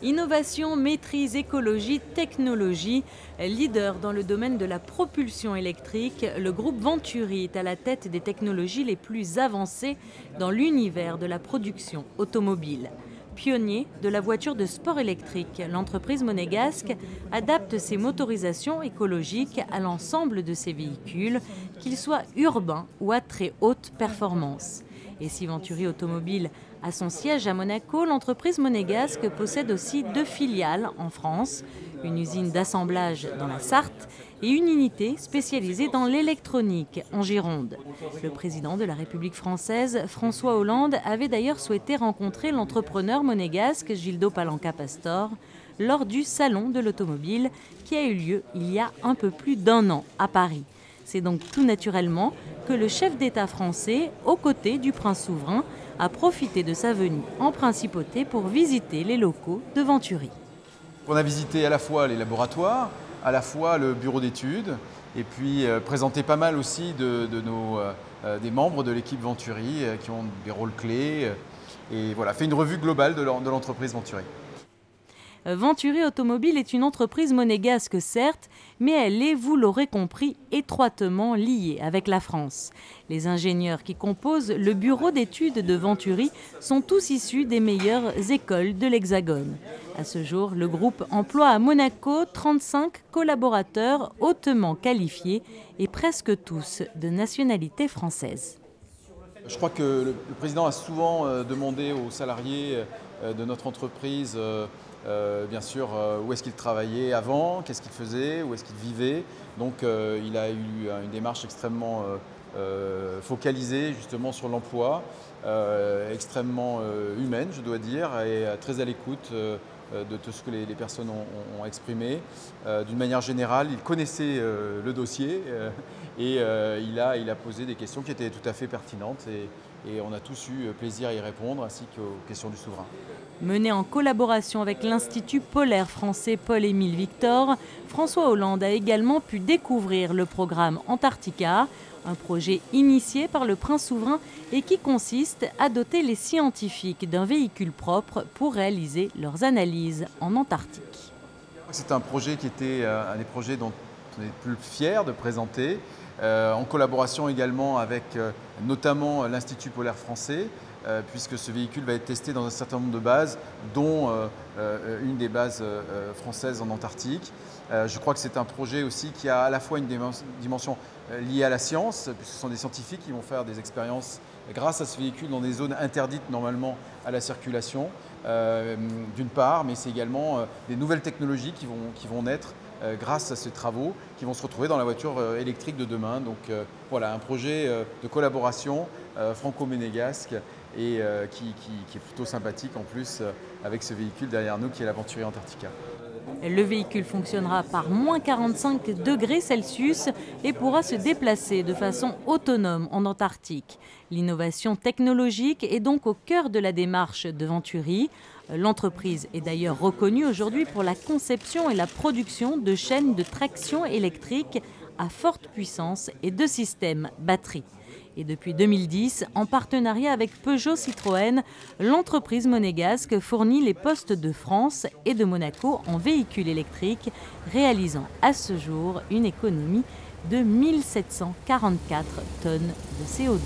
Innovation, maîtrise, écologie, technologie. Leader dans le domaine de la propulsion électrique, le groupe Venturi est à la tête des technologies les plus avancées dans l'univers de la production automobile. Pionnier de la voiture de sport électrique, l'entreprise monégasque adapte ses motorisations écologiques à l'ensemble de ses véhicules, qu'ils soient urbains ou à très haute performance. Et si Venturi Automobile a son siège à Monaco, l'entreprise monégasque possède aussi 2 filiales en France, une usine d'assemblage dans la Sarthe et une unité spécialisée dans l'électronique en Gironde. Le président de la République française, François Hollande, avait d'ailleurs souhaité rencontrer l'entrepreneur monégasque Gildo Palanca-Pastor lors du Salon de l'automobile qui a eu lieu il y a un peu plus d'1 an à Paris. C'est donc tout naturellement que le chef d'État français, aux côtés du prince souverain, a profité de sa venue en principauté pour visiter les locaux de Venturi. On a visité à la fois les laboratoires, à la fois le bureau d'études, et puis présenté pas mal aussi des membres de l'équipe Venturi qui ont des rôles clés, et voilà, fait une revue globale de l'entreprise Venturi. Venturi Automobile est une entreprise monégasque certes, mais elle est, vous l'aurez compris, étroitement liée avec la France. Les ingénieurs qui composent le bureau d'études de Venturi sont tous issus des meilleures écoles de l'Hexagone. À ce jour, le groupe emploie à Monaco 35 collaborateurs hautement qualifiés et presque tous de nationalité française. Je crois que le président a souvent demandé aux salariés de notre entreprise bien sûr, où est-ce qu'il travaillait avant, qu'est-ce qu'il faisait, où est-ce qu'il vivait. Donc il a eu une démarche extrêmement focalisée justement sur l'emploi, extrêmement humaine je dois dire, et très à l'écoute de tout ce que les personnes ont exprimé. D'une manière générale, il connaissait le dossier et il a posé des questions qui étaient tout à fait pertinentes et on a tous eu plaisir à y répondre, ainsi qu'aux questions du souverain. Mené en collaboration avec l'Institut polaire français Paul-Émile Victor, François Hollande a également pu découvrir le programme Antarctica, un projet initié par le prince souverain et qui consiste à doter les scientifiques d'un véhicule propre pour réaliser leurs analyses en Antarctique. C'est un projet qui était un des projets dont on est le plus fier de présenter, en collaboration également avec notamment l'Institut polaire français, puisque ce véhicule va être testé dans un certain nombre de bases, dont une des bases françaises en Antarctique. Je crois que c'est un projet aussi qui a à la fois une dimension liée à la science, puisque ce sont des scientifiques qui vont faire des expériences grâce à ce véhicule dans des zones interdites normalement à la circulation, d'une part, mais c'est également des nouvelles technologies qui vont naître grâce à ces travaux, qui vont se retrouver dans la voiture électrique de demain. Donc voilà, un projet de collaboration franco-monégasque et qui est plutôt sympathique en plus avec ce véhicule derrière nous qui est la Venturi Antarctica. Le véhicule fonctionnera par moins 45 degrés Celsius et pourra se déplacer de façon autonome en Antarctique. L'innovation technologique est donc au cœur de la démarche de Venturi. L'entreprise est d'ailleurs reconnue aujourd'hui pour la conception et la production de chaînes de traction électrique à forte puissance et de systèmes batterie. Et depuis 2010, en partenariat avec Peugeot Citroën, l'entreprise monégasque fournit les postes de France et de Monaco en véhicules électriques, réalisant à ce jour une économie de 1744 tonnes de CO2.